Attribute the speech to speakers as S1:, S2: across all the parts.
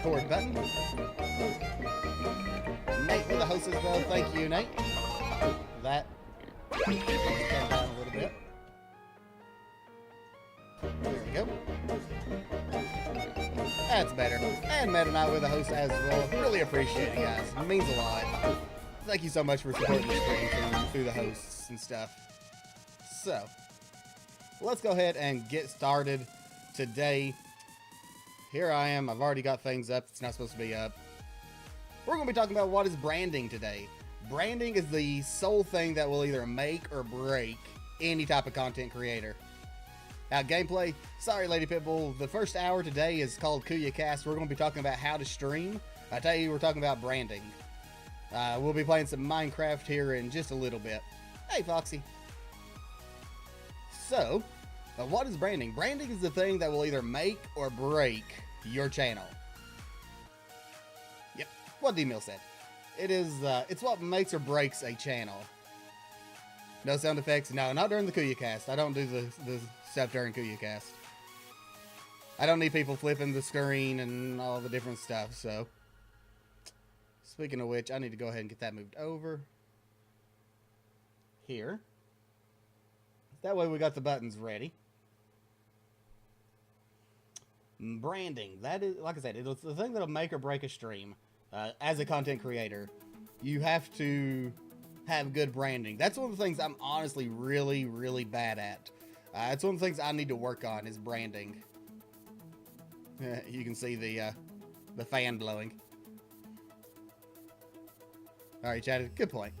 S1: record button. Nate with the host as well. Thank you, Nate. That. Turn down a little bit. There we go. That's better. And Meta Knight with the host as well. Really appreciate it, guys. It means a lot. Thank you so much for supporting the stream through the hosts and stuff. So, let's go ahead and get started today. Here I am. I've already got things up. It's not supposed to be up. We're going to be talking about what is branding today. Branding is the sole thing that will either make or break any type of content creator. Now, gameplay. Sorry, Lady Pitbull. The first hour today is called Kuya Cast. We're going to be talking about how to stream. I tell you, we're talking about branding. We'll be playing some Minecraft here in just a little bit. Hey, Foxy. So, what is branding? Branding is the thing that will either make or break your channel. Yep, what D-Mill said. It is, it's what makes or breaks a channel. No sound effects? No, not during the Kuya Cast. I don't do the stuff during Kuya Cast. I don't need people flipping the screen and all the different stuff, so. Speaking of which, I need to go ahead and get that moved over. Here. That way we got the buttons ready. Branding. That is, like I said, it's the thing that'll make or break a stream. As a content creator, you have to have good branding. That's one of the things I'm honestly really, really bad at. It's one of the things I need to work on is branding. You can see the fan blowing. All right, Chad, good point.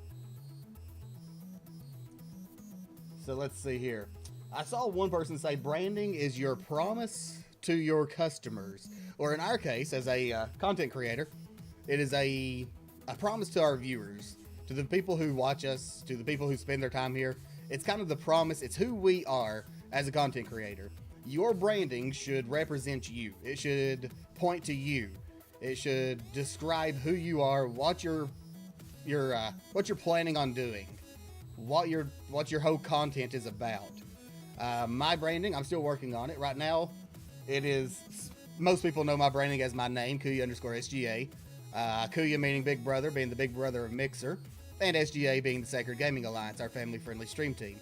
S1: So let's see here. I saw one person say branding is your promise to your customers. Or in our case, as a content creator, it is a promise to our viewers, to the people who watch us, to the people who spend their time here. It's kind of the promise. It's who we are as a content creator. Your branding should represent you. It should point to you. It should describe who you are, what you're planning on doing, what your whole content is about. My branding, I'm still working on it right now. It is, most people know my branding as my name, Kuya_SGA. Kuya meaning Big Brother, being the big brother of Mixer, and SGA being the Sacred Gaming Alliance, our family-friendly stream team.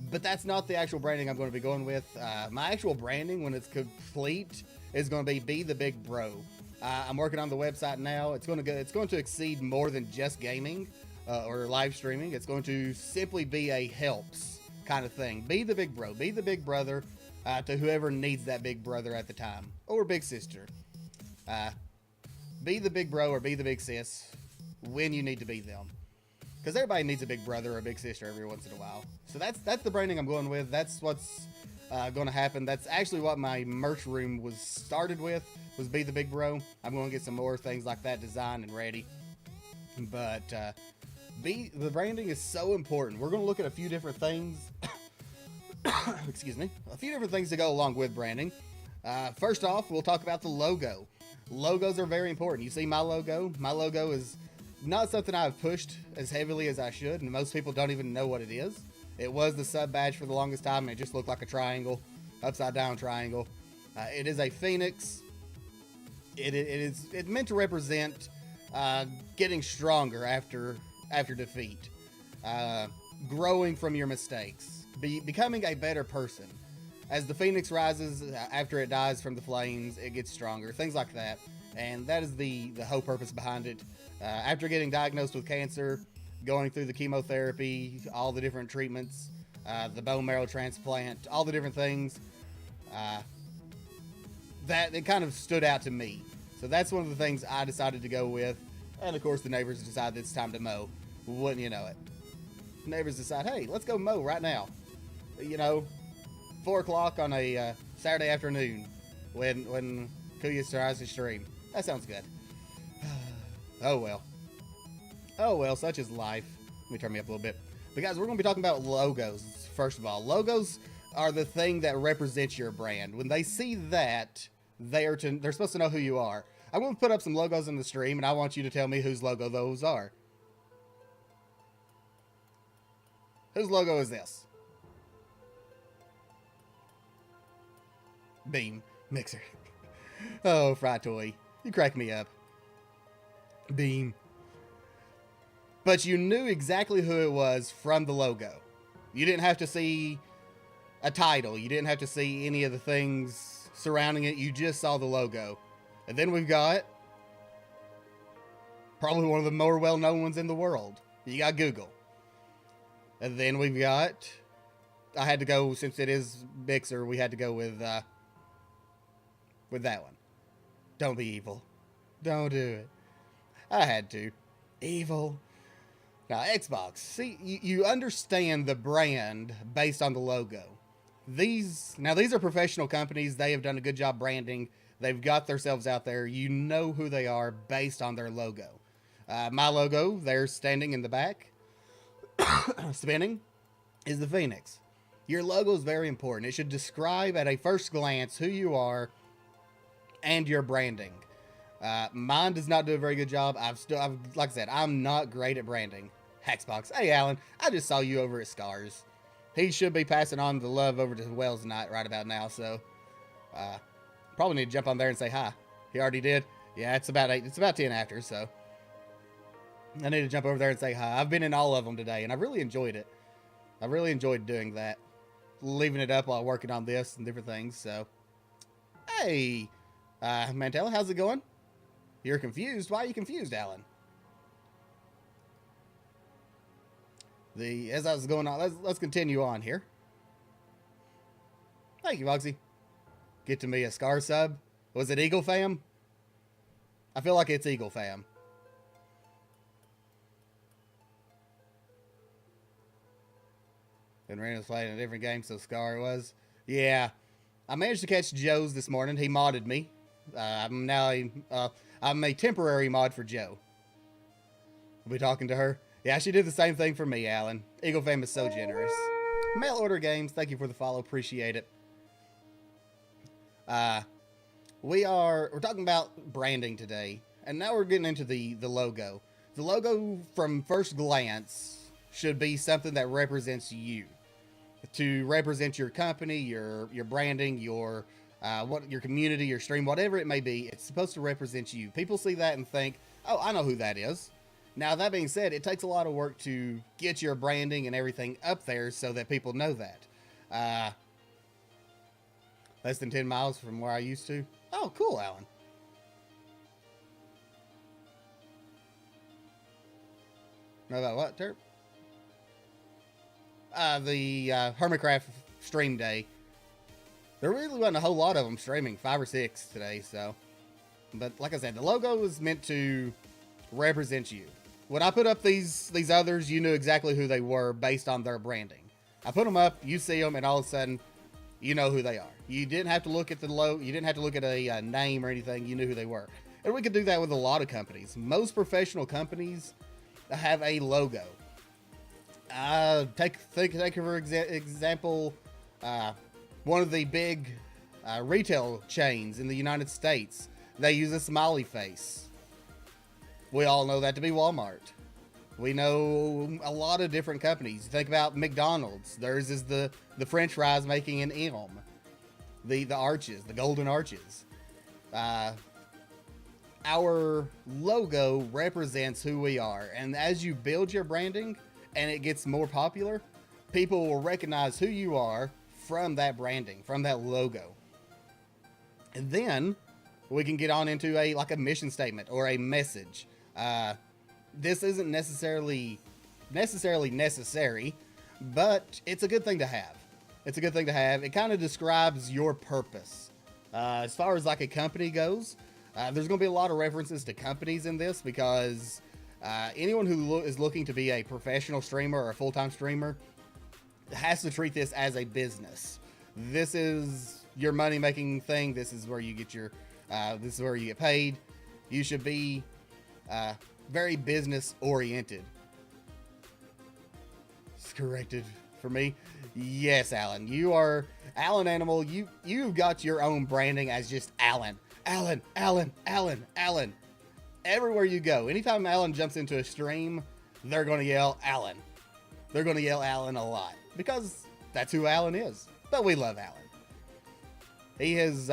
S1: But that's not the actual branding I'm going to be going with. My actual branding, when it's complete, is going to be the Big Bro. I'm working on the website now. It's going to exceed more than just gaming or live streaming. It's going to simply be a helps kind of thing. Be the Big Bro. Be the big brother to whoever needs that big brother at the time, or big sister. Be the big bro or be the big sis when you need to be them. Because everybody needs a big brother or a big sister every once in a while. So that's the branding I'm going with. That's what's going to happen. That's actually what my merch room was started with, was be the big bro. I'm going to get some more things like that designed and ready. But the branding is so important. We're going to look at a few different things. Excuse me. A few different things to go along with branding. First off, we'll talk about the logo. Logos are very important. You see my logo? My logo is not something I've pushed as heavily as I should, and most people don't even know what it is. It was the sub badge for the longest time, and it just looked like a triangle, upside down triangle. It is a phoenix. It's meant to represent getting stronger after defeat, growing from your mistakes, becoming a better person. As the phoenix rises, after it dies from the flames, it gets stronger, things like that. And that is the whole purpose behind it. After getting diagnosed with cancer, going through the chemotherapy, all the different treatments, the bone marrow transplant, all the different things, that it kind of stood out to me. So that's one of the things I decided to go with. And of course the neighbors decided it's time to mow. Wouldn't you know it? Neighbors decide, hey, let's go mow right now. You know, 4 o'clock on a Saturday afternoon when Kuya tries to stream. That sounds good. Oh well. Oh well, such is life. Let me turn me up a little bit. But guys, we're going to be talking about logos. First of all, logos are the thing that represents your brand. When they see that, they're supposed to know who you are. I'm going to put up some logos in the stream, and I want you to tell me whose logo those are. Whose logo is this? Beam. Mixer. Oh, Fry Toy. You crack me up. Beam. But you knew exactly who it was from the logo. You didn't have to see a title. You didn't have to see any of the things surrounding it. You just saw the logo. And then we've got probably one of the more well-known ones in the world. You got Google. And then we've got, I had to go, since it is Mixer, we had to go with that one. Don't be evil. Don't do it. I had to. Evil. Now, Xbox. See, you understand the brand based on the logo. These are professional companies. They have done a good job branding. They've got themselves out there. You know who they are based on their logo. My logo, they're standing in the back, spinning, is the Xenyx. Your logo is very important. It should describe at a first glance who you are and your branding. Mine does not do a very good job. Like I said, I'm not great at branding. Hacksbox. Hey, Alan, I just saw you over at Scars. He should be passing on the love over to Wells tonight right about now, so probably need to jump on there and say hi. He already did. Yeah, it's about 10 after, so I need to jump over there and say hi. I've been in all of them today, and I've really enjoyed it. I really enjoyed doing that, leaving it up while working on this and different things. So, hey, Mantella, how's it going? You're confused. Why are you confused, Alan? As I was going on, let's continue on here. Thank you, Voxy. Get to me a Scar sub. Was it Eagle Fam? I feel like it's Eagle Fam. And Randall's playing a different game, so Scar was. Yeah. I managed to catch Joe's this morning. He modded me. I'm a temporary mod for Joe. We'll be talking to her. Yeah, she did the same thing for me, Alan. Eagle Fam is so generous. Mail Order Games, thank you for the follow. Appreciate it. We're talking about branding today, and now we're getting into the logo. The logo, from first glance, should be something that represents you. To represent your company, your branding, your community, your stream, whatever it may be, it's supposed to represent you. People see that and think, oh, I know who that is. Now, that being said, it takes a lot of work to get your branding and everything up there so that people know that. Less than 10 miles from where I used to. Oh, cool, Alan. Know about what, Terp? The Hermitcraft stream day. There really wasn't a whole lot of them streaming, 5 or 6 today, so. But like I said, the logo was meant to represent you. When I put up these others, you knew exactly who they were based on their branding. I put them up, you see them, and all of a sudden, you know who they are. You didn't have to look at the logo. You didn't have to look at a name or anything. You knew who they were. And we could do that with a lot of companies. Most professional companies have a logo. Take for example, one of the big retail chains in the United States. They use a smiley face. We all know that to be Walmart. We know a lot of different companies. Think about McDonald's. Theirs is the French fries making an M. The arches, the golden arches. Our logo represents who we are. And as you build your branding and it gets more popular, people will recognize who you are from that branding, from that logo. And then we can get on into a mission statement or a message. This isn't necessarily necessary, but it's a good thing to have. It's a good thing to have. It kind of describes your purpose. As far as like a company goes, there's going to be a lot of references to companies in this because anyone who is looking to be a professional streamer or a full-time streamer has to treat this as a business. This is your money-making thing. This is where you get your, this is where you get paid. You should be very business-oriented. It's corrected for me. Yes, Alan. You are Alan Animal. You've got your own branding as just Alan. Alan, Alan, Alan, Alan. Everywhere you go, anytime Alan jumps into a stream, they're going to yell Alan. They're going to yell Alan a lot because that's who Alan is. But we love Alan. He has,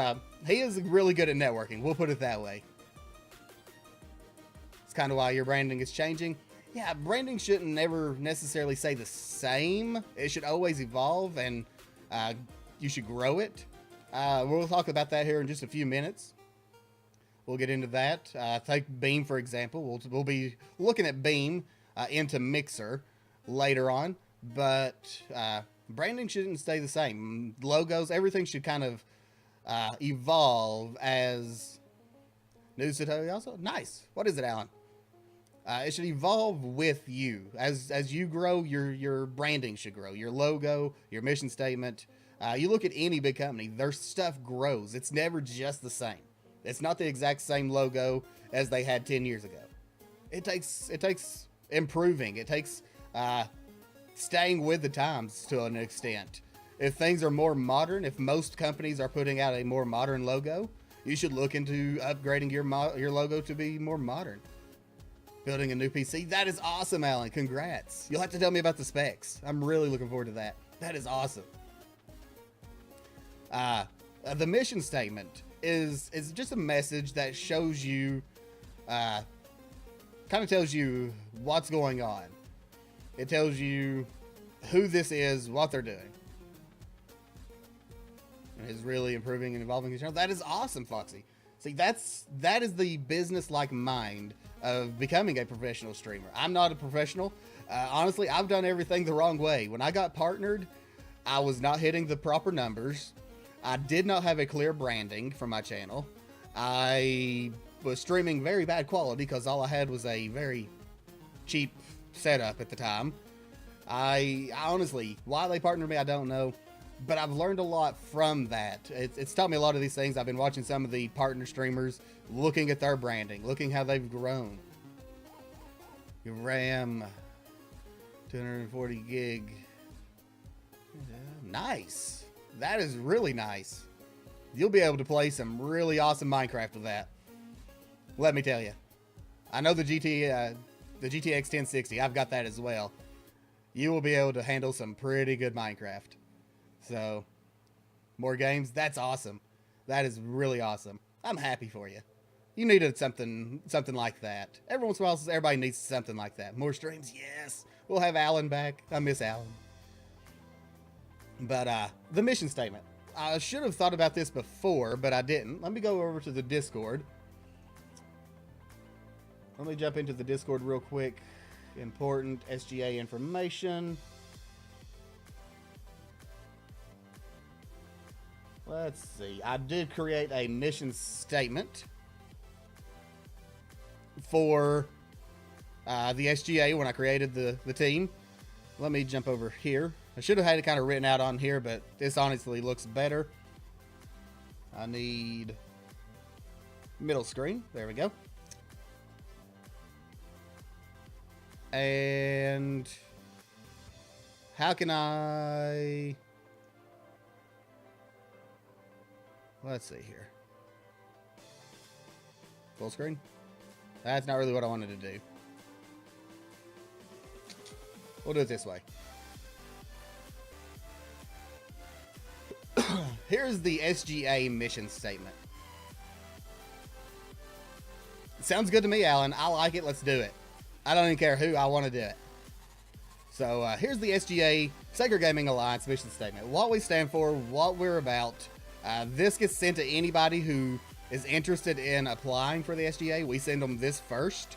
S1: he is really good at networking. We'll put it that way. It's kind of why your branding is changing. Yeah, branding shouldn't never necessarily stay the same. It should always evolve, and you should grow it. We'll talk about that here in just a few minutes. We'll get into that. Take Beam, for example. We'll be looking at Beam into Mixer later on, but branding shouldn't stay the same. Logos, everything should kind of evolve as news to tell you also. Nice. What is it, Alan? It should evolve with you. As you grow, your branding should grow. Your logo, your mission statement. You look at any big company, their stuff grows. It's never just the same. It's not the exact same logo as they had 10 years ago. It takes improving. It takes staying with the times to an extent. If things are more modern, if most companies are putting out a more modern logo, you should look into upgrading your logo to be more modern. Building a new PC. That is awesome, Alan. Congrats. You'll have to tell me about the specs. I'm really looking forward to that. That is awesome. The mission statement is just a message that shows you, kind of tells you what's going on. It tells you who this is, what they're doing. And it's really improving and evolving the channel. That is awesome, Foxy. See, that is the business-like mind of becoming a professional streamer. I'm not a professional. Honestly, I've done everything the wrong way. When I got partnered, I was not hitting the proper numbers. I did not have a clear branding for my channel. I was streaming very bad quality because all I had was a very cheap setup at the time. I honestly, why they partnered me, I don't know. But I've learned a lot from that. It's taught me a lot of these things. I've been watching some of the partner streamers, looking at their branding, looking how they've grown. Your RAM, 240 gig. Nice. That is really nice. You'll be able to play some really awesome Minecraft with that. Let me tell you. I know the GTX 1060. I've got that as well. You will be able to handle some pretty good Minecraft. So, more games. That's awesome. That is really awesome. I'm happy for you. You needed something like that. Every once in a while, everybody needs something like that. More streams, yes. We'll have Alan back. I miss Alan. But the mission statement. I should have thought about this before, but I didn't. Let me go over to the Discord. Let me jump into the Discord real quick. Important SGA information. Let's see. I did create a mission statement for the SGA when I created the team. Let me jump over here. I should have had it kind of written out on here, but this honestly looks better. I need middle screen. There we go. And how can I... Let's see here. Full screen? That's not really what I wanted to do. We'll do it this way. Here's the SGA mission statement. Sounds good to me, Alan. I like it. Let's do it. I don't even care who. I want to do it. So here's the SGA Sacred Gaming Alliance mission statement. What we stand for, what we're about. This gets sent to anybody who is interested in applying for the SGA. We send them this first.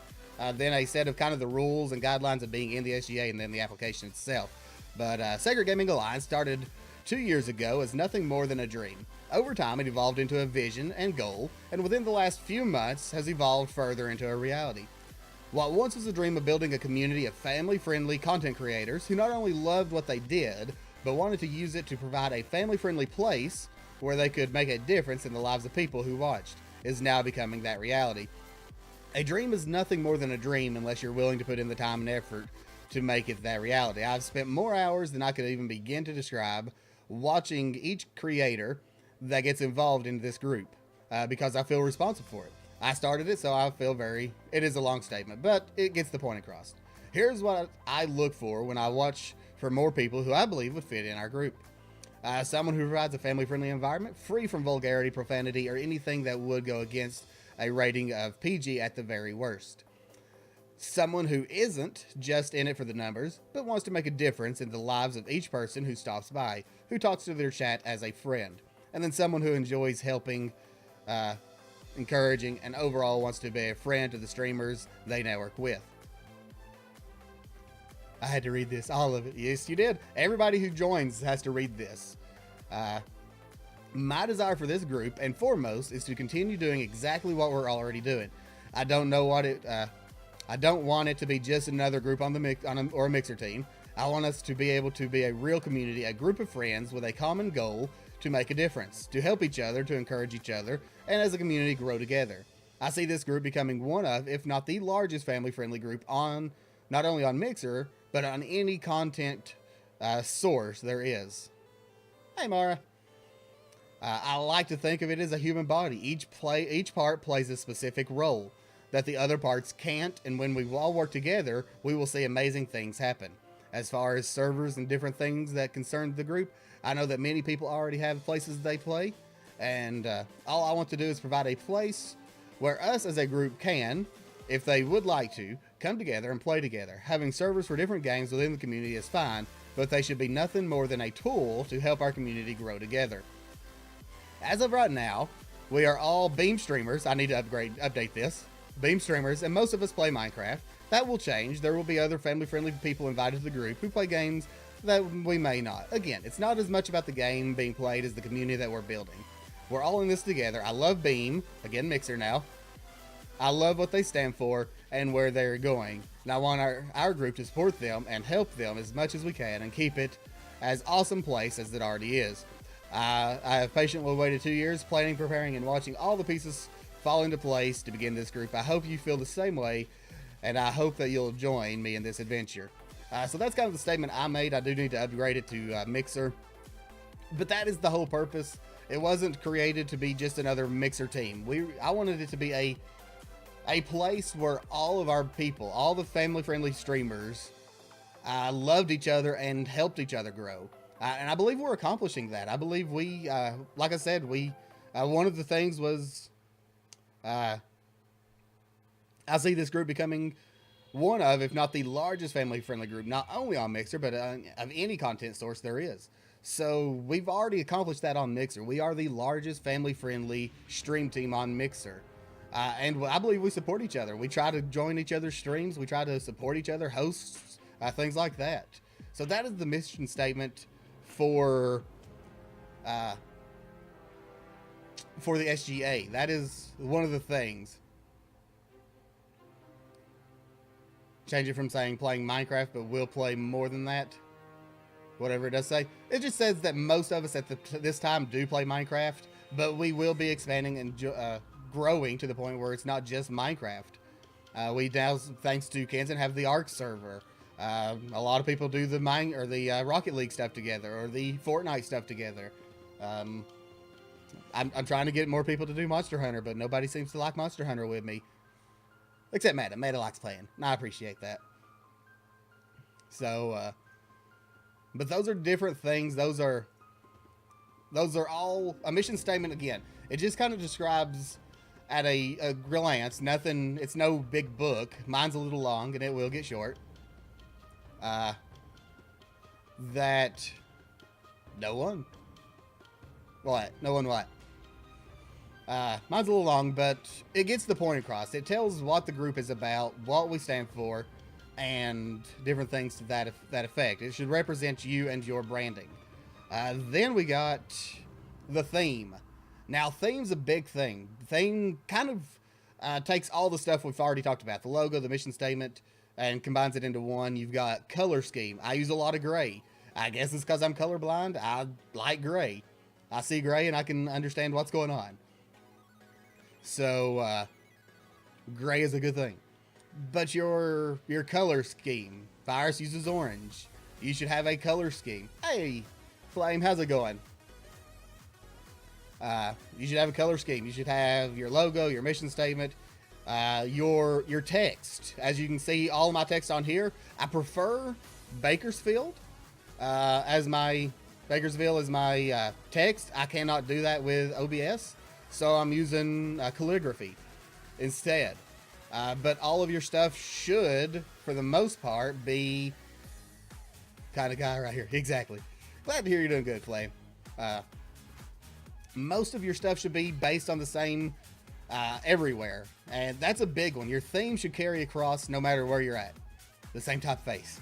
S1: Then a set of kind of the rules and guidelines of being in the SGA, and then the application itself. But Sacred Gaming Alliance started 2 years ago as nothing more than a dream. Over time, it evolved into a vision and goal, and within the last few months has evolved further into a reality. What once was a dream of building a community of family-friendly content creators who not only loved what they did, but wanted to use it to provide a family-friendly place where they could make a difference in the lives of people who watched, is now becoming that reality. A dream is nothing more than a dream unless you're willing to put in the time and effort to make it that reality. I've spent more hours than I could even begin to describe watching each creator that gets involved in this group because I feel responsible for it. I started it, so I feel it is a long statement, but it gets the point across. Here's what I look for when I watch for more people who I believe would fit in our group. Someone who provides a family-friendly environment, free from vulgarity, profanity, or anything that would go against a rating of PG at the very worst. Someone who isn't just in it for the numbers, but wants to make a difference in the lives of each person who stops by, who talks to their chat as a friend. And then someone who enjoys helping, encouraging, and overall wants to be a friend to the streamers they network with. I had to read this, all of it. Yes, you did. Everybody who joins has to read this. My desire for this group, and foremost, is to continue doing exactly what we're already doing. I don't want it to be just another group on the or a mixer team. I want us to be able to be a real community, a group of friends with a common goal to make a difference, to help each other, to encourage each other, and as a community grow together. I see this group becoming one of, if not the largest family-friendly group on, not only on Mixer, but on any content source there is. Hey, Mara. I like to think of it as a human body. Each part plays a specific role that the other parts can't, and when we all work together, we will see amazing things happen. As far as servers and different things that concern the group, I know that many people already have places they play, and all I want to do is provide a place where us as a group can, if they would like to, come together and play together. Having servers for different games within the community is fine, but they should be nothing more than a tool to help our community grow together. As of right now, we are all Beam streamers. I need to update this. Beam streamers, and most of us play Minecraft. That will change. There will be other family-friendly people invited to the group who play games that we may not. Again, it's not as much about the game being played as the community that we're building. We're all in this together. I love Beam, again Mixer now. I love what they stand for and where they're going. And I want our group to support them and help them as much as we can and keep it as awesome place as it already is. I have patiently waited 2 years, planning, preparing, and watching all the pieces fall into place to begin this group. I hope you feel the same way, and I hope that you'll join me in this adventure. So that's kind of the statement I made. I do need to upgrade it to Mixer, but that is the whole purpose. It wasn't created to be just another Mixer team. I wanted it to be a place where all of our people, all the family-friendly streamers, loved each other and helped each other grow. And I believe we're accomplishing that. I believe we, like I said, one of the things was, I see this group becoming one of, if not the largest family-friendly group, not only on Mixer, but of any content source there is. So we've already accomplished that on Mixer. We are the largest family-friendly stream team on Mixer. And I believe we support each other. We try to join each other's streams. We try to support each other, hosts, things like that. So that is the mission statement for the SGA. That is one of the things. Change it from saying playing Minecraft, but we'll play more than that. Whatever it does say. It just says that most of us at this time do play Minecraft, but we will be expanding and growing to the point where it's not just Minecraft. We now, thanks to Kansan, have the Ark server. A lot of people do the Rocket League stuff together, or the Fortnite stuff together. I'm trying to get more people to do Monster Hunter, but nobody seems to like Monster Hunter with me. Except Meta. Meta likes playing, and I appreciate that. So, but those are different things. Those are all a mission statement. Again, it just kind of describes at a glance. Nothing. It's no big book. Mine's a little long, and it will get short. That no one. What? No one what? Mine's a little long, but it gets the point across. It tells what the group is about, what we stand for, and different things to that effect. It should represent you and your branding. Then we got the theme. Now, theme's a big thing. Theme kind of takes all the stuff we've already talked about, the logo, the mission statement, and combines it into one. You've got color scheme. I use a lot of gray. I guess it's because I'm colorblind. I like gray. I see gray and I can understand what's going on. So, gray is a good thing. But your color scheme. Virus uses orange. You should have a color scheme. Hey, Flame, how's it going? You should have a color scheme. You should have your logo, your mission statement, your text. As you can see, all of my text on here, I prefer Bakersfield as my Bakersville is my text. I cannot do that with OBS, so I'm using calligraphy instead. But all of your stuff should, for the most part, be kind of guy right here. Exactly. Glad to hear you're doing good, Flame. Most of your stuff should be based on the same everywhere, and that's a big one. Your theme should carry across no matter where you're at. The same typeface.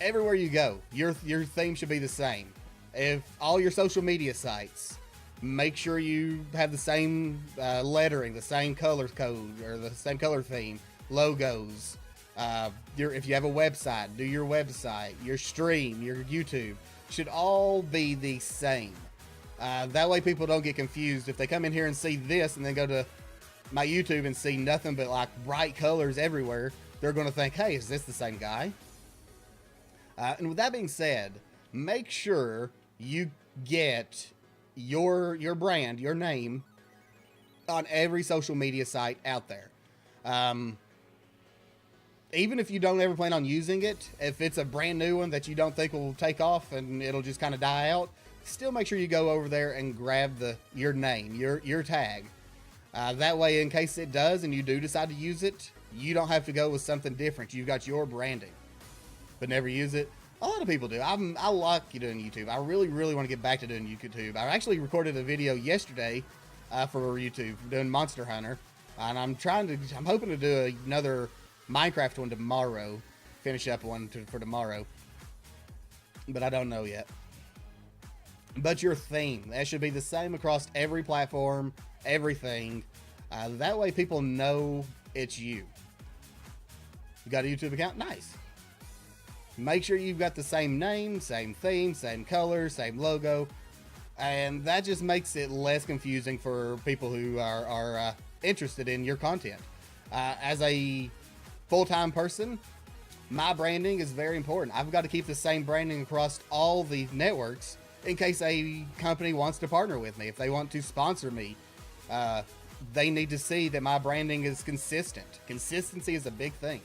S1: Everywhere you go, your theme should be the same. If all your social media sites, make sure you have the same lettering, the same color code, or the same color theme, logos. If you have a website, do your website, your stream, your YouTube should all be the same. That way people don't get confused. If they come in here and see this and then go to my YouTube and see nothing but like bright colors everywhere, they're going to think, hey, is this the same guy? And with that being said, make sure you get your brand, your name on every social media site out there. Even if you don't ever plan on using it, if it's a brand new one that you don't think will take off and it'll just kind of die out, still make sure you go over there and grab your name, your tag. That way, in case it does and you do decide to use it, you don't have to go with something different. You've got your branding, but never use it. A lot of people do. I like doing YouTube. I really, really want to get back to doing YouTube. I actually recorded a video yesterday for YouTube doing Monster Hunter, and I'm hoping to do another Minecraft one tomorrow, finish up one for tomorrow, but I don't know yet. But your theme, that should be the same across every platform, everything. That way people know it's you. You got a YouTube account? Nice. Make sure you've got the same name, same theme, same color, same logo, and that just makes it less confusing for people who are interested in your content. As a full-time person, my branding is very important. I've got to keep the same branding across all the networks in case a company wants to partner with me. If they want to sponsor me, they need to see that my branding is consistent. Consistency is a big thing.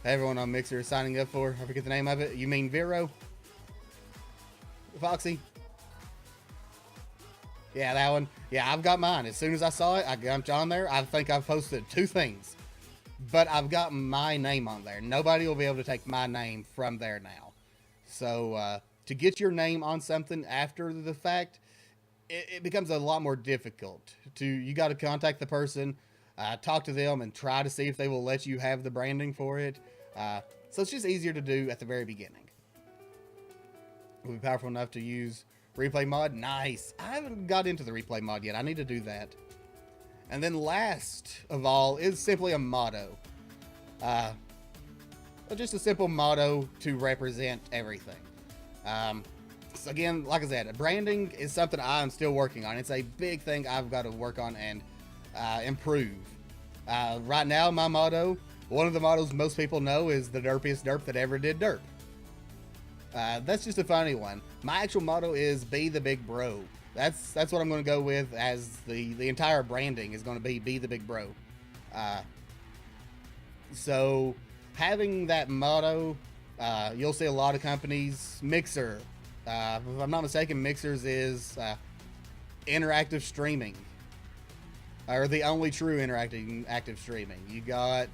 S1: Everyone on Mixer is signing up for, I forget the name of it. You mean Vero? Foxy? Yeah, that one. Yeah, I've got mine. As soon as I saw it, I jumped on there. I think I've posted 2 things. But I've got my name on there. Nobody will be able to take my name from there now. So, to get your name on something after the fact, it becomes a lot more difficult. You got to contact the person, talk to them, and try to see if they will let you have the branding for it. So it's just easier to do at the very beginning. Will be powerful enough to use replay mod. Nice. I haven't got into the replay mod yet. I need to do that. And then last of all is simply a motto. Just a simple motto to represent everything. So again, like I said, branding is something I'm still working on. It's a big thing I've got to work on and improve. Right now, my motto, one of the mottos most people know, is the derpiest derp that ever did derp. That's just a funny one. My actual motto is be the big bro. That's what I'm going to go with as the entire branding is going to be the big bro. So having that motto, you'll see a lot of companies. Mixer, if I'm not mistaken, Mixer's is interactive streaming, or the only true active streaming. You got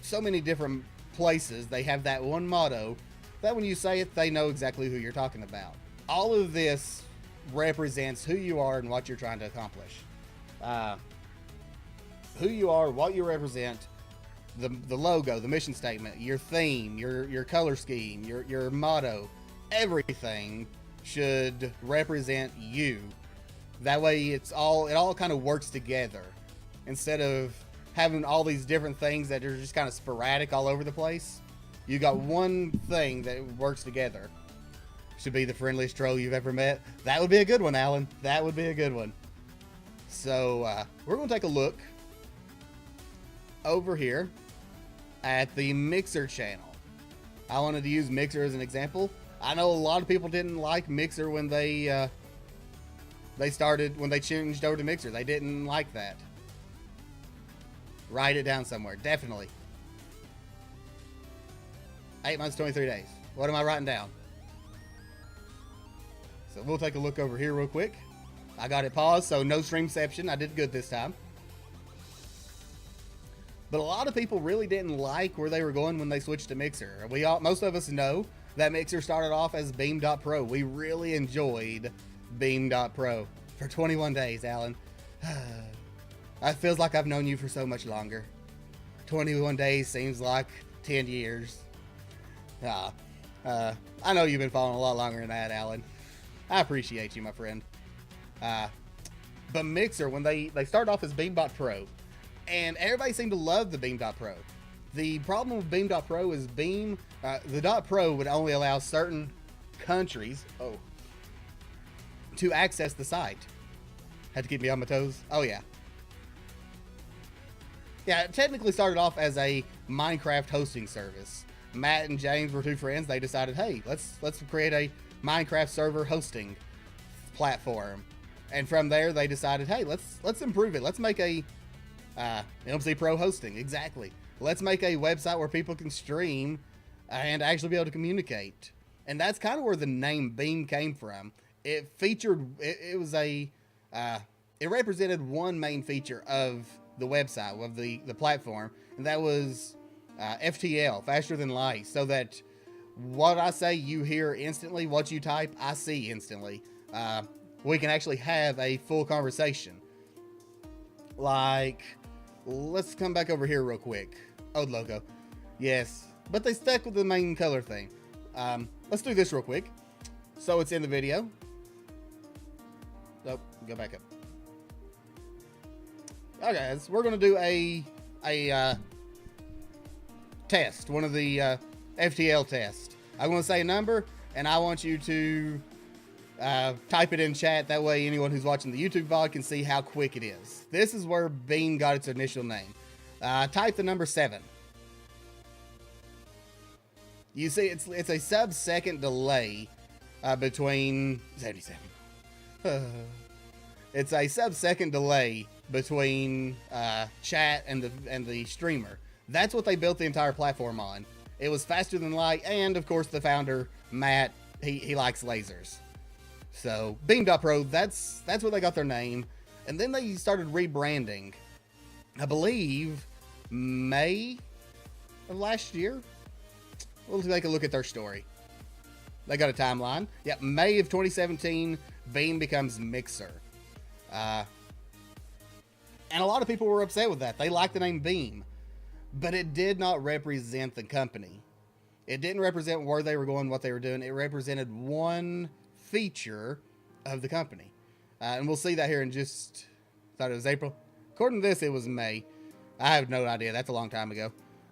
S1: so many different places. They have that one motto that when you say it, they know exactly who you're talking about. All of this represents who you are and what you're trying to accomplish. Who you are, what you represent, the logo, the mission statement, your theme, your color scheme, your motto, everything should represent you. That way it all kind of works together, instead of having all these different things that are just kind of sporadic all over the place. You got one thing that works together. Should be the friendliest troll you've ever met. That would be a good one, Alan. That would be a good one. So we're going to take a look over here at the Mixer channel. I wanted to use Mixer as an example. I know a lot of people didn't like Mixer when they changed over to Mixer. They didn't like that. Write it down somewhere, definitely. 8 months, 23 days. What am I writing down? So we'll take a look over here real quick. I got it paused, so no streamception. I did good this time. But a lot of people really didn't like where they were going when they switched to Mixer. Most of us know that Mixer started off as Beam.pro. We really enjoyed Beam.pro for 21 days, Alan. It feels like I've known you for so much longer. 21 days seems like 10 years. I know you've been following a lot longer than that, Alan. I appreciate you, my friend. But Mixer, when they started off as Beam.pro, and everybody seemed to love the Beam.pro. The problem with Beam.pro is the .pro would only allow certain countries to access the site. Had to keep me on my toes. Oh yeah. Yeah, it technically started off as a Minecraft hosting service. Matt and James were two friends. They decided, hey, let's create a Minecraft server hosting platform. And from there, they decided, hey, let's improve it. Let's make a MC Pro hosting. Exactly. Let's make a website where people can stream and actually be able to communicate. And that's kind of where the name Beam came from. It represented one main feature of the website, of the platform, and that was FTL, faster than light, so that what I say you hear instantly, what you type I see instantly. We can actually have a full conversation. Like, let's come back over here real quick. Old logo. Yes, but they stuck with the main color thing. Let's do this real quick. So it's in the video. Oh, go back up. Okay, guys, we're going to do a test, one of the FTL tests. I'm going to say a number, and I want you to type it in chat. That way anyone who's watching the YouTube VOD can see how quick it is. This is where Beam got its initial name. Type the number 7. You see, it's a sub-second delay between 77. It's a sub-second delay between chat and the streamer. That's what they built the entire platform on. It was faster than light, and of course the founder, Matt, he likes lasers. So Beam.pro, that's where they got their name. And then they started rebranding, I believe, May of last year. We'll take a look at their story. They got a timeline. Yep, May of 2017, Beam becomes Mixer. And a lot of people were upset with that. They liked the name Beam, but it did not represent the company. It didn't represent where they were going, what they were doing. It represented one feature of the company. And we'll see that here in just, thought it was April. According to this, it was May. I have no idea. That's a long time ago.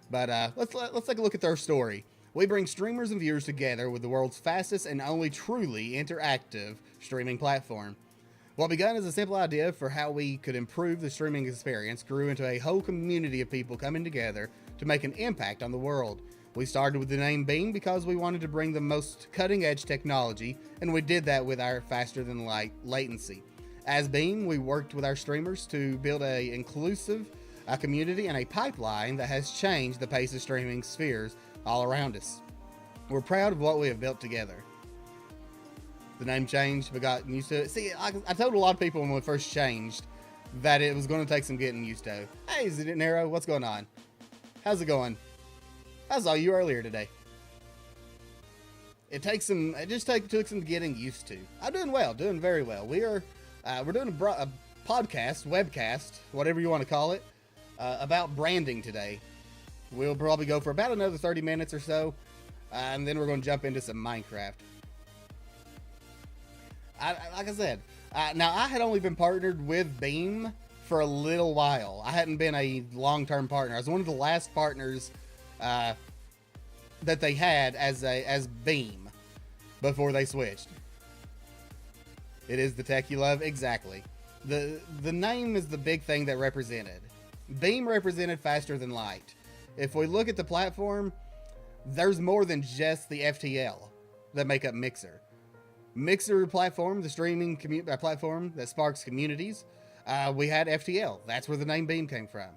S1: But let's take a look at their story. We bring streamers and viewers together with the world's fastest and only truly interactive streaming platform. What began as a simple idea for how we could improve the streaming experience grew into a whole community of people coming together to make an impact on the world. We started with the name Beam because we wanted to bring the most cutting-edge technology, and we did that with our faster-than-light latency. As Beam, we worked with our streamers to build an inclusive community and a pipeline that has changed the pace of streaming spheres all around us. We're proud of what we have built together. The name changed, we got used to it. See, I told a lot of people when we first changed that it was going to take some getting used to. Hey, Nero, what's going on? How's it going? I saw you earlier today. It took some getting used to. I'm doing well, doing very well. We're doing a podcast, webcast, whatever you want to call it, about branding today. We'll probably go for about another 30 minutes or so, and then we're going to jump into some Minecraft. Like I said, now I had only been partnered with Beam for a little while. I hadn't been a long-term partner. I was one of the last partners that they had as Beam before they switched. It is the tech you love? Exactly. The name is the big thing that represented. Beam represented faster than light. If we look at the platform, there's more than just the FTL that make up Mixer. Mixer platform, the streaming platform that sparks communities. We had FTL. That's where the name Beam came from.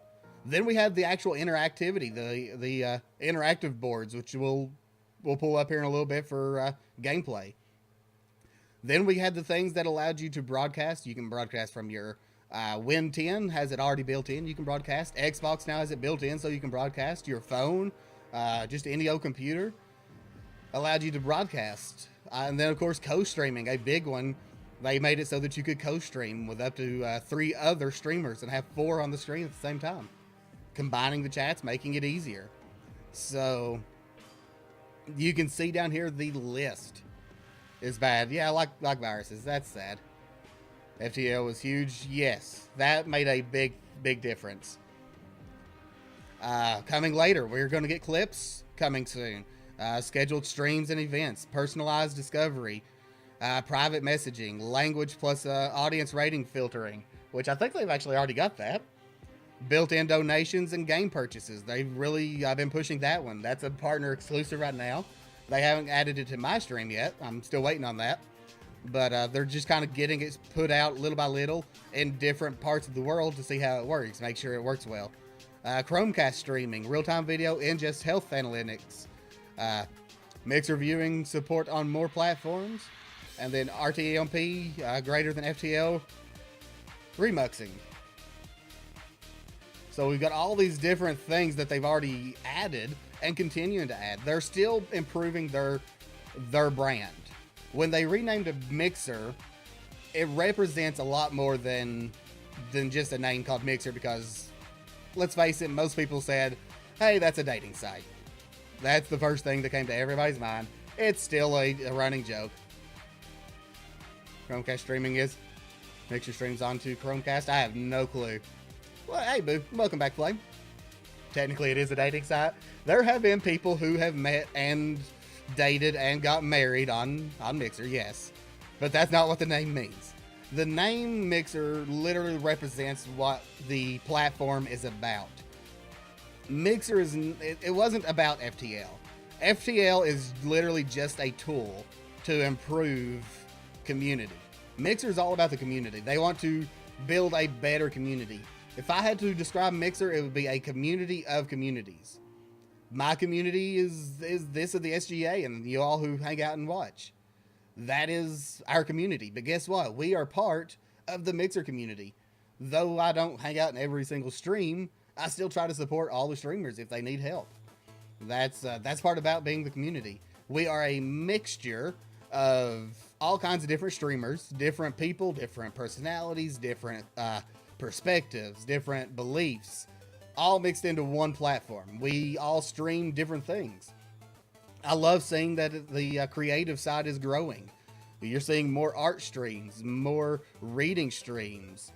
S1: Then we had the actual interactivity, the interactive boards, which we'll pull up here in a little bit for gameplay. Then we had the things that allowed you to broadcast. You can broadcast from your Win 10 has it already built in. You can broadcast. Xbox now has it built in, so you can broadcast. Your phone, just any old computer, allowed you to broadcast. And then, of course, co-streaming, a big one. They made it so that you could co-stream with up to 3 other streamers and have 4 on the screen at the same time. Combining the chats, making it easier. So, you can see down here the list is bad. Yeah, like viruses. That's sad. FTL was huge. Yes, that made a big difference. Coming later, we're going to get clips coming soon. Scheduled streams and events, personalized discovery, private messaging, language plus audience rating filtering, which I think they've actually already got that. Built-in donations and game purchases. They've really been pushing that one. That's a partner exclusive right now. They haven't added it to my stream yet. I'm still waiting on that. But they're just kind of getting it put out little by little in different parts of the world to see how it works, make sure it works well. Chromecast streaming, real-time video, and just health analytics. Mixer viewing support on more platforms. And then RTMP greater than FTL remuxing. So we've got all these different things that they've already added and continuing to add. They're still improving their brand. When they renamed a Mixer, it represents a lot more than just a name called Mixer, because let's face it, most people said, hey, that's a dating site. That's the first thing that came to everybody's mind. It's still a running joke. Chromecast streaming is. Mixer streams onto Chromecast. I have no clue. Well, hey, boo. Welcome back, Flame. Technically, it is a dating site. There have been people who have met and dated and got married on Mixer, yes. But that's not what the name means. The name Mixer literally represents what the platform is about. Mixer it wasn't about FTL. FTL is literally just a tool to improve community. Mixer is all about the community. They want to build a better community. If I had to describe Mixer, it would be a community of communities. My community is this of the SGA and you all who hang out and watch. That is our community. But guess what? We are part of the Mixer community. Though I don't hang out in every single stream, I still try to support all the streamers if they need help. That's part about being the community. We are a mixture of all kinds of different streamers, different people, different personalities, different perspectives, different beliefs, all mixed into one platform. We all stream different things. I love seeing that the creative side is growing. You're seeing more art streams, more reading streams.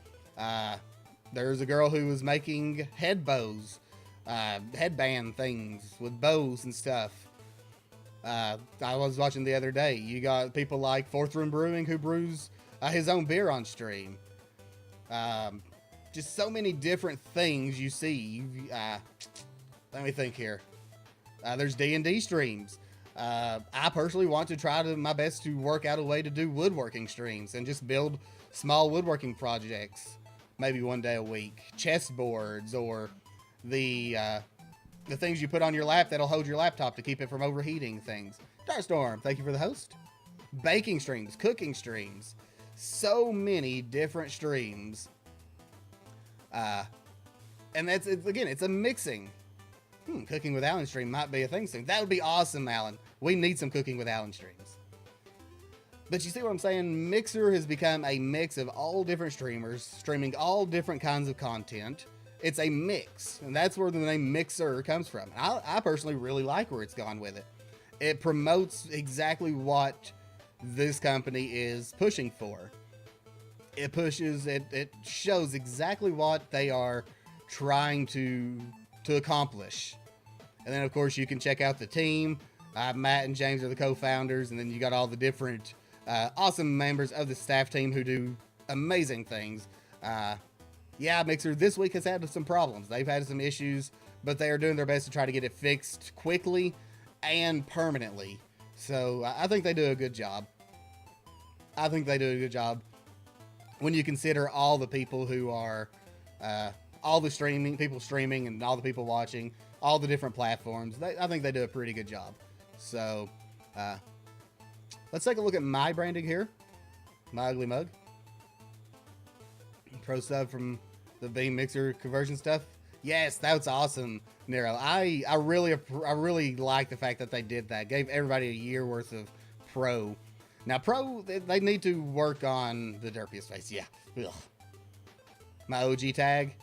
S1: There's a girl who was making head bows, headband things with bows and stuff. I was watching the other day. You got people like Fourth Room Brewing who brews his own beer on stream. Just so many different things you see. Let me think here. There's D&D streams. I personally want to try my best to work out a way to do woodworking streams and just build small woodworking projects, maybe one day a week. Chessboards or the things you put on your lap that'll hold your laptop to keep it from overheating things. Starstorm, thank you for the host. Baking streams, cooking streams. So many different streams. And it's a mixing. Cooking with Alan stream might be a thing soon. That would be awesome, Alan. We need some Cooking with Alan streams. But you see what I'm saying? Mixer has become a mix of all different streamers, streaming all different kinds of content. It's a mix, and that's where the name Mixer comes from. I personally really like where it's gone with it. It promotes exactly what this company is pushing for. It shows exactly what they are trying to accomplish. And then, of course, you can check out the team. Matt and James are the co-founders, and then you got all the different awesome members of the staff team who do amazing things. Yeah, Mixer this week has had some problems. They've had some issues, but they are doing their best to try to get it fixed quickly and permanently. So I think they do a good job. When you consider all the people who are, all the people streaming and all the people watching, all the different platforms, I think they do a pretty good job. So let's take a look at my branding here. my ugly mug. Pro sub from the Beam mixer conversion stuff. Yes, that's awesome, Nero. I really like the fact that they did that. Gave everybody a year worth of pro. Now pro, they need to work on the derpiest face. Yeah. Ugh. My OG tag.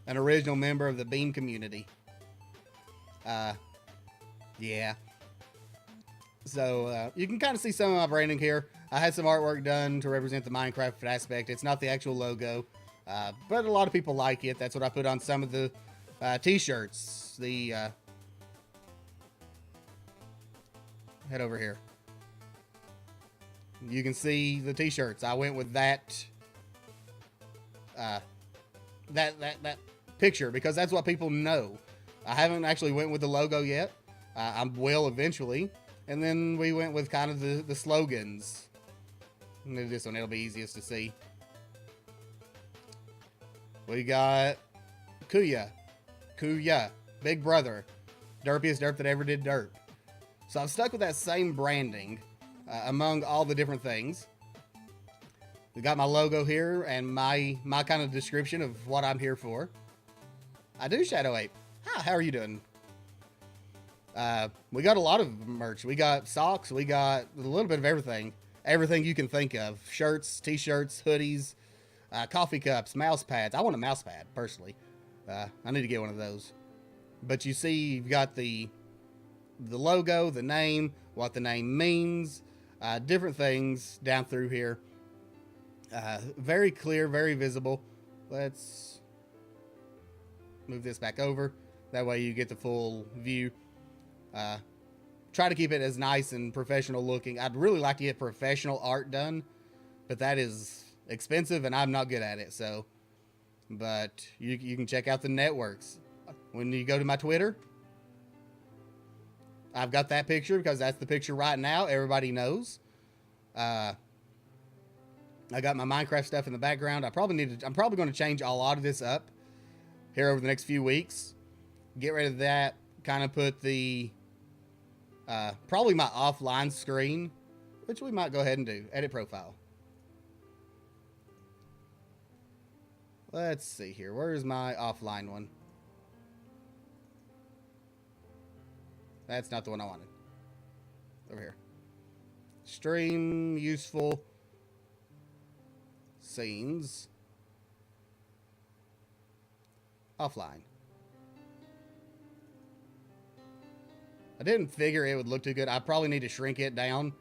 S1: An original member of the Beam community. Yeah. So you can kind of see some of my branding here. I had some artwork done to represent the Minecraft aspect. It's not the actual logo, but a lot of people like it. That's what I put on some of the t-shirts. Head over here. You can see the t-shirts. I went with that that picture because that's what people know. I haven't actually went with the logo yet. I will eventually. And then we went with kind of the slogans. This one, it'll be easiest to see. We got Kuya. Kuya. Big brother. Derpiest derp that ever did derp. So I've stuck with that same branding among all the different things. We got my logo here and my kind of description of what I'm here for. I do, Shadow Ape. Hi, how are you doing? We got a lot of merch. We got socks. We got a little bit of everything. Everything you can think of. Shirts, t-shirts, hoodies, coffee cups, mouse pads. I want a mouse pad, personally. I need to get one of those. But you see, you've got the logo, the name, what the name means, different things down through here. Very clear, very visible. Let's move this back over. That way you get the full view. Try to keep it as nice and professional looking. I'd really like to get professional art done, but that is expensive and I'm not good at it. So, but you can check out the networks. When you go to my Twitter, I've got that picture because that's the picture right now. Everybody knows. I got my Minecraft stuff in the background. I'm probably going to change a lot of this up here over the next few weeks. Get rid of that. Kind of put the probably my offline screen, which we might go ahead and do. Edit profile. Let's see here. Where's my offline one? That's not the one I wanted. Over here. Stream useful scenes. Offline. I didn't figure it would look too good. I probably need to shrink it down.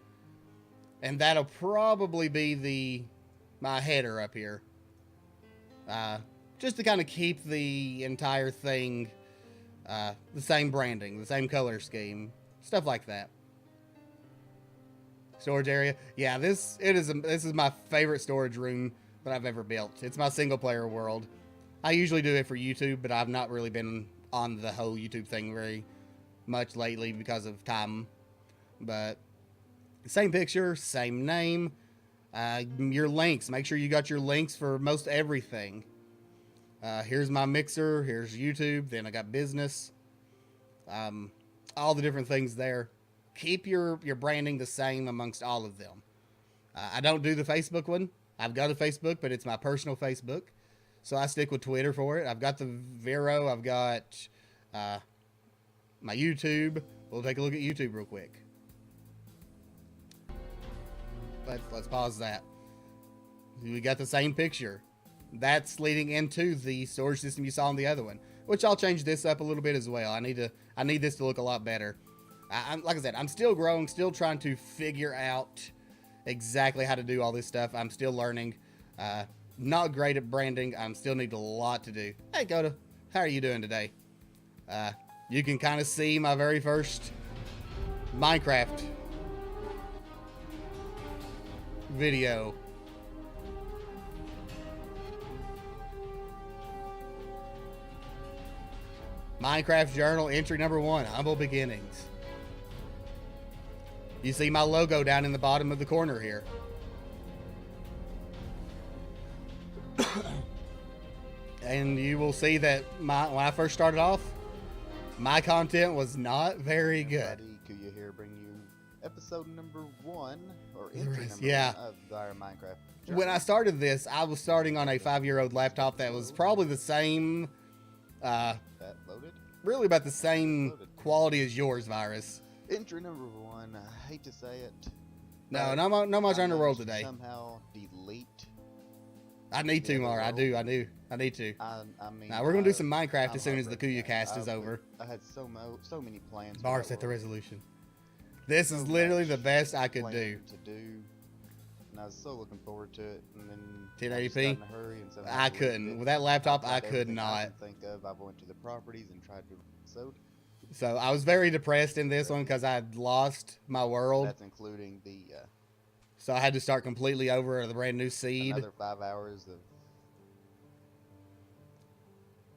S1: And that'll probably be my header up here. Just to kind of keep the entire thing the same branding, the same color scheme, stuff like that. Storage area. Yeah, this is my favorite storage room that I've ever built. It's my single player world. I usually do it for YouTube, but I've not really been on the whole YouTube thing very much lately because of time. But same picture, same name. Your links. Make sure you got your links for most everything. Here's my mixer. Here's YouTube. Then I got business. All the different things there. Keep your branding the same amongst all of them. I don't do the Facebook one. I've got a Facebook, but it's my personal Facebook. So I stick with Twitter for it. I've got the Vero. I've got my YouTube. We'll take a look at YouTube real quick. Let's pause that. We got the same picture. That's leading into the storage system you saw on the other one, which I'll change this up a little bit as well. I need this to look a lot better. Like I said, I'm still growing, still trying to figure out exactly how to do all this stuff. I'm still learning. Not great at branding. I still need a lot to do. Hey, Coda, how are you doing today? You can kind of see my very first Minecraft video. Minecraft journal entry number 1, humble beginnings. You see my logo down in the bottom of the corner here. And you will see that when I first started off, my content was not very good.
S2: Kuya here, bring you episode number 1, or entry number
S1: Yeah.
S2: 1 of our Minecraft journey.
S1: When I started this, I was starting on a 5-year-old laptop that was probably the same,
S2: That loaded?
S1: really about the same quality as yours, Virus.
S2: Entry number 1, I hate to say it.
S1: No, not much Underworld today.
S2: Somehow delete.
S1: I need to, Mar. I need to.
S2: I mean,
S1: Now, we're going to do some Minecraft as soon as the Kuya cast is over.
S2: I had so many plans.
S1: Bar set the resolution. This is literally the best I could do.
S2: And I was so looking forward to it. And then
S1: 1080p? I couldn't. With that laptop, I could not.
S2: I went to the properties and tried to episode.
S1: So I was very depressed in this one because I had lost my world.
S2: That's including the.
S1: So I had to start completely over at the brand new seed.
S2: Another 5 hours of.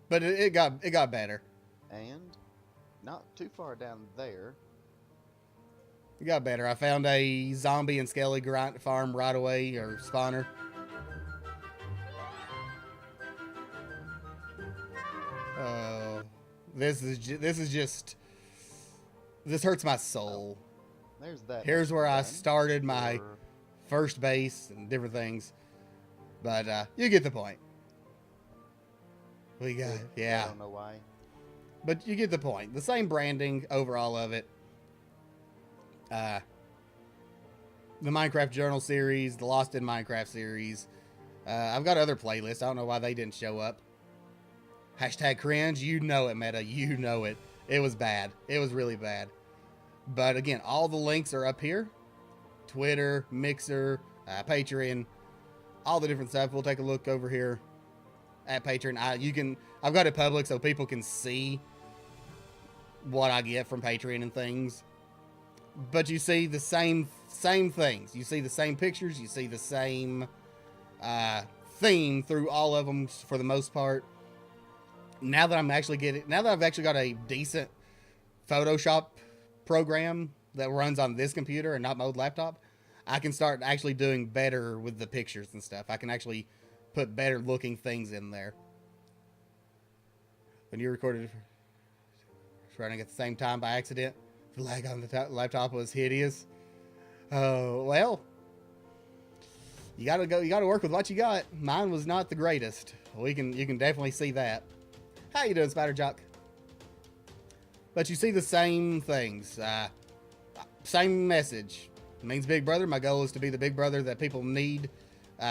S1: But it got better.
S2: And not too far down there.
S1: It got better. I found a zombie and skelly grind farm right away, or spawner. Oh, this hurts my soul.
S2: There's that.
S1: Here's where I started my first base and different things, but you get the point. We got yeah.
S2: I don't know why.
S1: But you get the point. The same branding over all of it. The Minecraft Journal series, the Lost in Minecraft series. I've got other playlists. I don't know why they didn't show up. Hashtag cringe. You know it, Meta. You know it. It was bad. It was really bad. But again, all the links are up here. Twitter, Mixer, Patreon, all the different stuff. We'll take a look over here at Patreon. I've got it public so people can see what I get from Patreon and things. But you see the same things. You see the same pictures. You see the same theme through all of them for the most part. Now that I've actually got a decent Photoshop program that runs on this computer and not my old laptop, I can start actually doing better with the pictures and stuff. I can actually put better looking things in there. When you recorded running at the same time by accident, the lag on the laptop was hideous. Oh, well, you gotta work with what you got. Mine was not the greatest. You can definitely see that. How you doing, Spider Jock? But you see the same things. Same message. It means big brother. My goal is to be the big brother that people need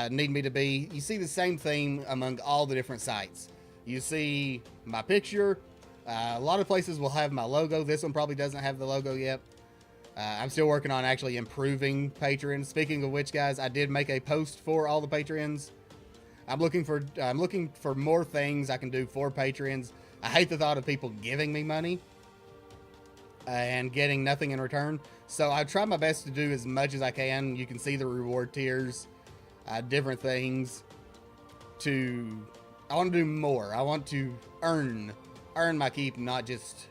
S1: me to be. You see the same theme among all the different sites. You see my picture. A lot of places will have my logo. This one probably doesn't have the logo yet. I'm still working on actually improving Patreon. Speaking of which, guys, I did make a post for all the Patreons. I'm looking for more things I can do for Patreons. I hate the thought of people giving me money and getting nothing in return. So I try my best to do as much as I can. You can see the reward tiers, different things. I want to do more. I want to earn my keep, not just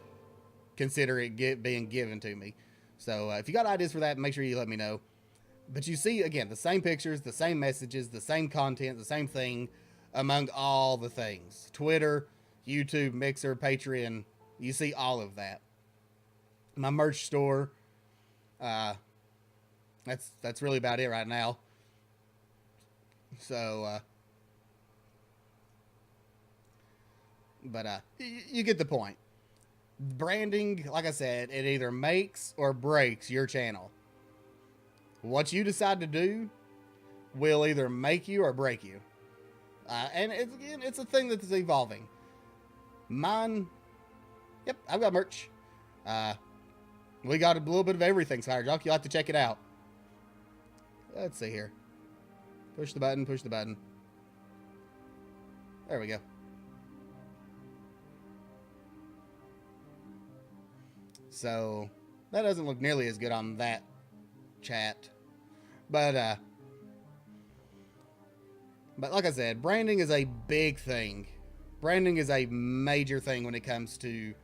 S1: consider it being given to me. So if you got ideas for that, make sure you let me know. But you see, again, the same pictures, the same messages, the same content, the same thing among all the things. Twitter, YouTube, Mixer, Patreon, you see all of that. My merch store, that's really about it right now. So, but you get the point. Branding, like I said, it either makes or breaks your channel. What you decide to do will either make you or break you. And it's a thing that's evolving. Mine, yep, I've got merch. We got a little bit of everything, Spiderjock. You'll have to check it out. Let's see here. Push the button, push the button. There we go. So, that doesn't look nearly as good on that chat. But like I said, branding is a big thing. Branding is a major thing when it comes to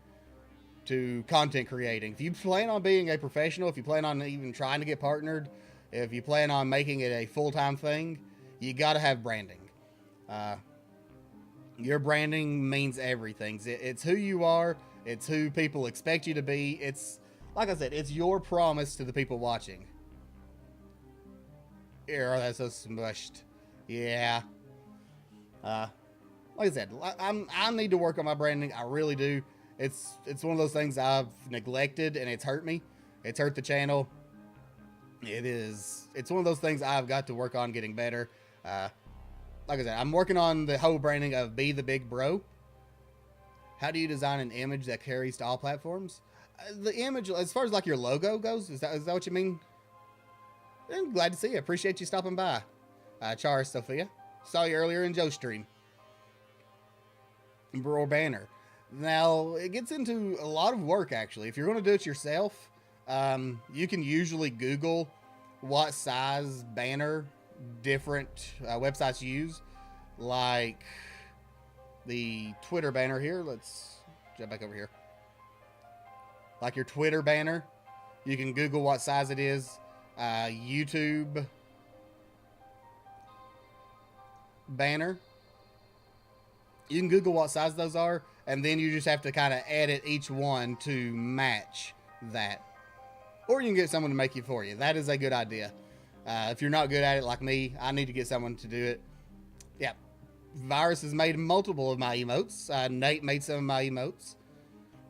S1: content creating. If you plan on being a professional, if you plan on even trying to get partnered, if you plan on making it a full-time thing, you got to have branding. Your branding means everything. It's who you are. It's who people expect you to be. It's like I said, it's your promise to the people watching. Here, that's so smushed. Yeah. Like I said, I need to work on my branding. I really do. It's one of those things I've neglected, and it's hurt me. It's hurt the channel. It's one of those things I've got to work on getting better. Like I said, I'm working on the whole branding of Be the Big Bro. How do you design an image that carries to all platforms? The image, as far as like your logo goes, is that what you mean? I'm glad to see you. Appreciate you stopping by. Char Sophia. Saw you earlier in Joe's stream. Or banner. Now, it gets into a lot of work, actually. If you're going to do it yourself, you can usually Google what size banner different websites use. Like the Twitter banner here. Let's jump back over here. Like your Twitter banner. You can Google what size it is. YouTube banner. You can Google what size those are, and then you just have to kind of edit each one to match that. Or you can get someone to make it for you. That is a good idea. If you're not good at it like me, I need to get someone to do it. Yeah. Virus has made multiple of my emotes. Nate made some of my emotes.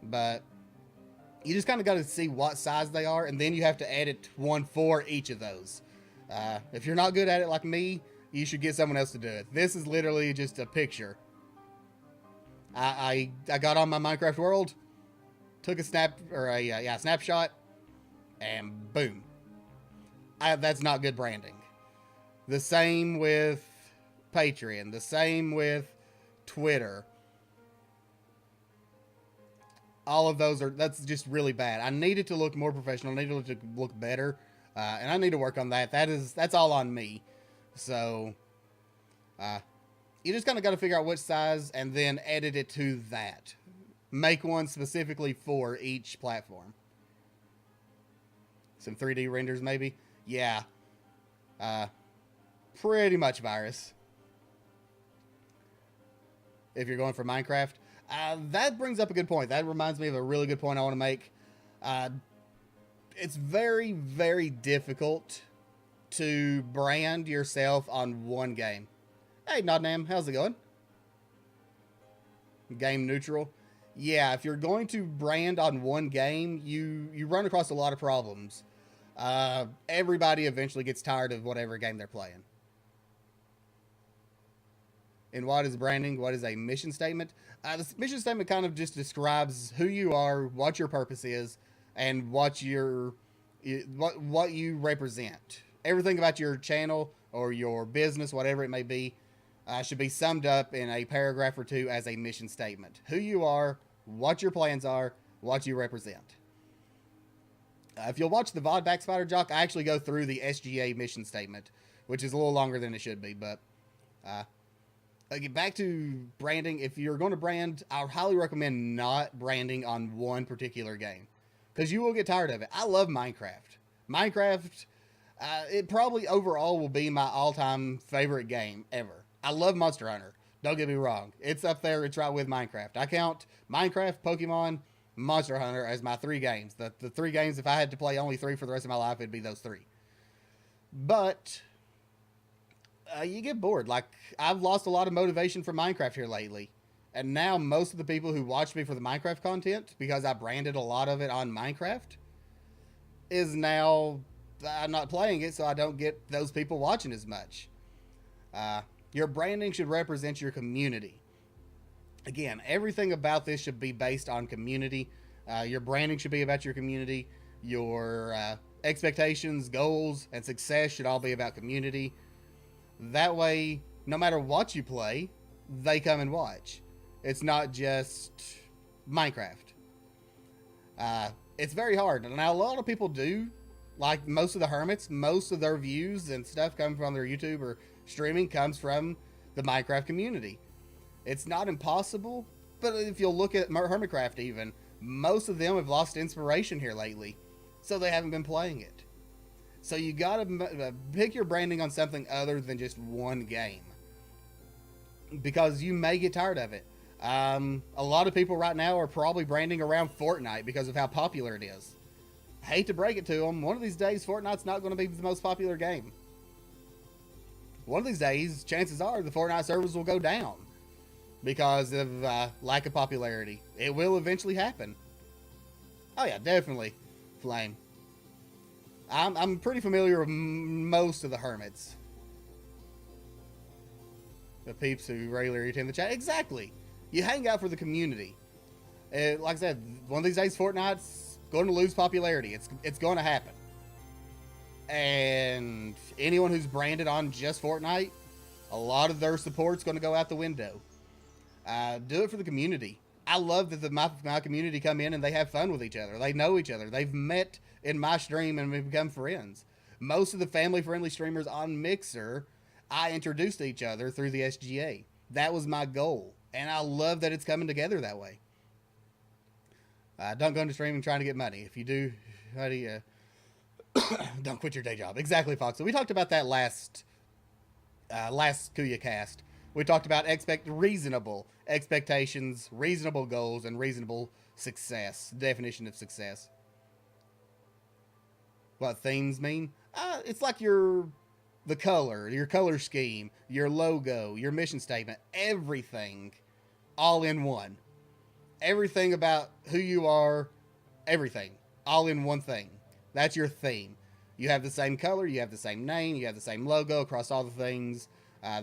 S1: But you just kind of got to see what size they are, and then you have to edit one for each of those. If you're not good at it like me, you should get someone else to do it. This is literally just a picture. I got on my Minecraft world, took a snapshot, and boom. That's not good branding. The same with Patreon. The same with Twitter. All of those that's just really bad. I need it to look more professional. I need it to look better. And I need to work on that. That's all on me. So, you just kind of got to figure out which size and then edit it to that. Make one specifically for each platform. Some 3D renders maybe. Yeah. Pretty much Virus. If you're going for Minecraft. That brings up a good point. That reminds me of a really good point I want to make. It's very, very difficult to brand yourself on one game. Hey, Nodnam, how's it going? Game neutral. Yeah, if you're going to brand on one game, you run across a lot of problems. Everybody eventually gets tired of whatever game they're playing. And what is branding? What is a mission statement? The mission statement kind of just describes who you are, what your purpose is, and what you represent. Everything about your channel or your business, whatever it may be, should be summed up in a paragraph or two as a mission statement. Who you are, what your plans are, what you represent. If you'll watch the VOD back, Spider Jock, I actually go through the SGA mission statement, which is a little longer than it should be, but get back to branding. If you're going to brand, I highly recommend not branding on one particular game, because you will get tired of it. I love Minecraft. Minecraft, it probably overall will be my all-time favorite game ever. I love Monster Hunter. Don't get me wrong. It's up there. It's right with Minecraft. I count Minecraft, Pokemon, Monster Hunter as my 3 games. The 3 games, if I had to play only 3 for the rest of my life, it'd be those 3. But you get bored. Like, I've lost a lot of motivation from Minecraft here lately. And now most of the people who watch me for the Minecraft content, because I branded a lot of it on Minecraft, is now I'm not playing it, so I don't get those people watching as much. Your branding should represent your community. Again, everything about this should be based on community. Your branding should be about your community. Your expectations, goals, and success should all be about community. That way, no matter what you play, they come and watch. It's not just Minecraft. It's very hard. Now, a lot of people do, like most of the hermits, most of their views and stuff come from their YouTube or streaming comes from the Minecraft community. It's not impossible, but if you'll look at Hermitcraft even, most of them have lost inspiration here lately, so they haven't been playing it. So you gotta pick your branding on something other than just one game, because you may get tired of it. A lot of people right now are probably branding around Fortnite because of how popular it is. hate to break it to them, one of these days Fortnite's not going to be the most popular game. One of these days, chances are the Fortnite servers will go down because of lack of popularity. It will eventually happen. Oh yeah, definitely, Flame. I'm pretty familiar with most of the hermits. The peeps who regularly attend the chat. Exactly. You hang out for the community. Like I said, one of these days Fortnite's going to lose popularity. It's going to happen. And anyone who's branded on just Fortnite, a lot of their support's going to go out the window. Do it for the community. I love that my community come in and they have fun with each other. They know each other. They've met in my stream and we've become friends. Most of the family-friendly streamers on Mixer, I introduced to each other through the SGA. That was my goal. And I love that it's coming together that way. Don't go into streaming trying to get money. If you do, how do you... don't quit your day job. Exactly, Fox. So we talked about that last Kuya cast. We talked about reasonable expectations, reasonable goals, and reasonable success. Definition of success. What themes mean? It's like the color, your color scheme, your logo, your mission statement, everything all in one. Everything about who you are, everything all in one thing. That's your theme. You have the same color, you have the same name, you have the same logo across all the things.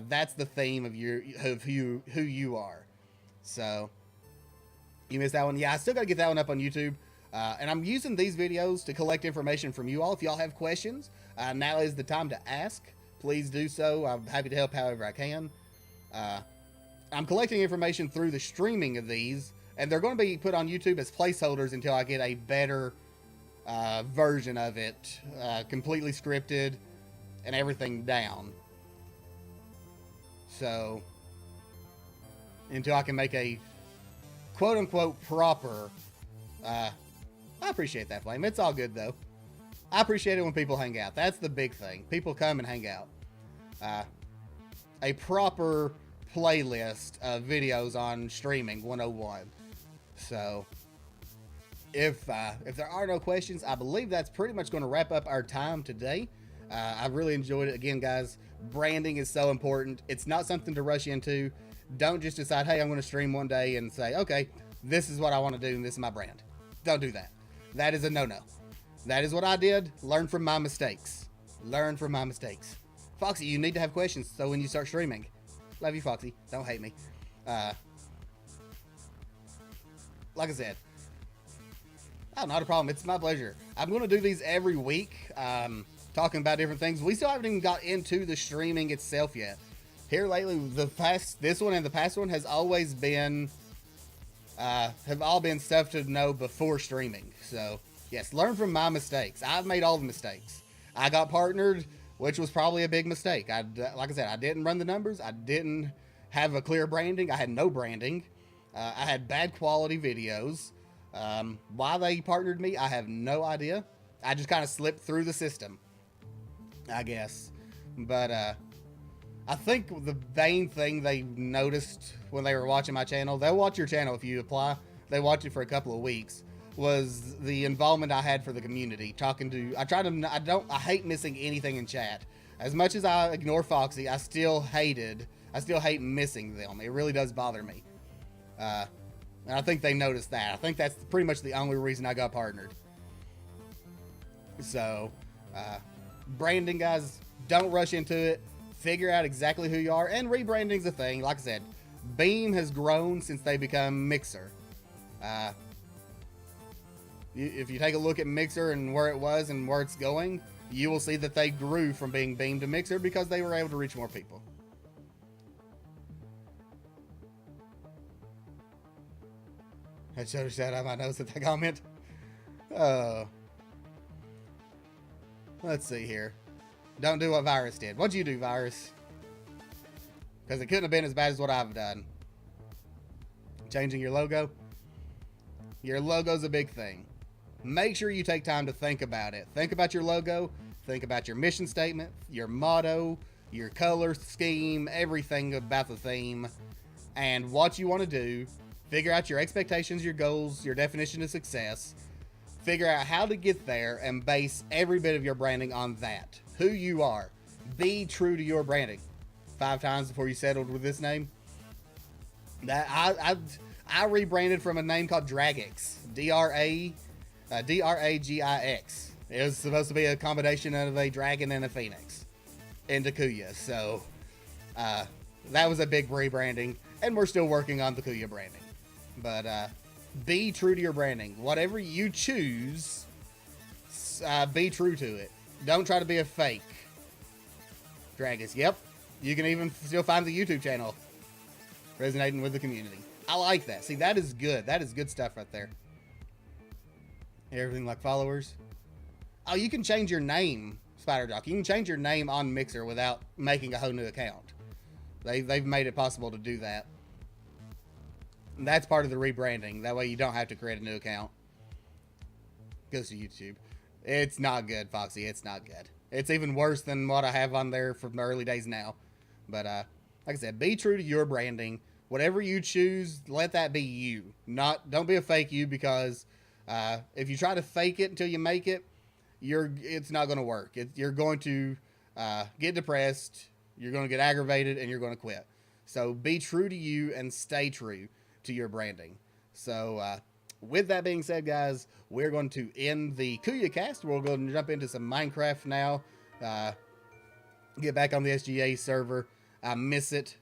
S1: That's the theme of who you are. So you missed that one. Yeah, I still got to get that one up on YouTube. And I'm using these videos to collect information from you all. If y'all have questions, now is the time to ask. Please do so. I'm happy to help however I can. I'm collecting information through the streaming of these, and they're going to be put on YouTube as placeholders until I get a better version of it, completely scripted and everything down. So, until I can make a quote-unquote proper... I appreciate that, Flame. It's all good, though. I appreciate it when people hang out. That's the big thing. People come and hang out. A proper playlist of videos on Streaming 101. So, if there are no questions, I believe that's pretty much going to wrap up our time today. I've really enjoyed it. Again, guys, branding is so important. It's not something to rush into. Don't just decide, hey, I'm going to stream one day and say, okay, this is what I want to do and this is my brand. Don't do that. That is a no-no. That is what I did. Learn from my mistakes. Learn from my mistakes. Foxy, you need to have questions so when you start streaming. Love you, Foxy. Don't hate me. Like I said, oh, not a problem. It's my pleasure. I'm going to do these every week, talking about different things. We still haven't even got into the streaming itself yet. Here lately, this one and the past one has always been, have all been stuff to know before streaming. So, yes, learn from my mistakes. I've made all the mistakes. I got partnered, which was probably a big mistake. Like I said, I didn't run the numbers. I didn't have a clear branding. I had no branding. I had bad quality videos. Why they partnered me, I have no idea. I just kind of slipped through the system, I guess. But I think the main thing they noticed when they were watching my channel, they'll watch your channel if you apply. They watch it for a couple of weeks. Was the involvement I had for the community. I hate missing anything in chat. As much as I ignore Foxy, I still hate missing them. It really does bother me. And I think they noticed that. I think that's pretty much the only reason I got partnered. So, branding, guys, don't rush into it. Figure out exactly who you are. And rebranding's a thing. Like I said, Beam has grown since they become Mixer. If you take a look at Mixer and where it was and where it's going, you will see that they grew from being Beam to Mixer because they were able to reach more people. I should have said I might notice that comment. Let's see here. Don't do what Virus did. What'd you do, Virus? Because it couldn't have been as bad as what I've done. Changing your logo. Your logo's a big thing. Make sure you take time to think about it. Think about your logo. Think about your mission statement, your motto, your color scheme, everything about the theme, and what you want to do. Figure out your expectations, your goals, your definition of success. Figure out how to get there and base every bit of your branding on that. Who you are. Be true to your branding. 5 times before you settled with this name. That I rebranded from a name called Dragix. Dragix. It was supposed to be a combination of a dragon and a phoenix into Kuya. So that was a big rebranding, and we're still working on the Kuya branding. But be true to your branding. Whatever you choose, be true to it. Don't try to be a fake. Dragons. Yep. You can even still find the YouTube channel resonating with the community. I like that. See, that is good. That is good stuff right there. Everything like followers. Oh, you can change your name, SpiderJock. You can change your name on Mixer without making a whole new account. They've made it possible to do that. And that's part of the rebranding. That way you don't have to create a new account. Goes to YouTube. It's not good, Foxy. It's not good. It's even worse than what I have on there from the early days now. But like I said, be true to your branding. Whatever you choose, let that be you. Don't be a fake you, because if you try to fake it until you make it, it's not going to work. You're going to get depressed. You're going to get aggravated, and you're going to quit. So be true to you and stay true to your branding. So with that being said, guys, we're going to end the Kuya cast. We're going to jump into some Minecraft now. Get back on the SGA server. I miss it.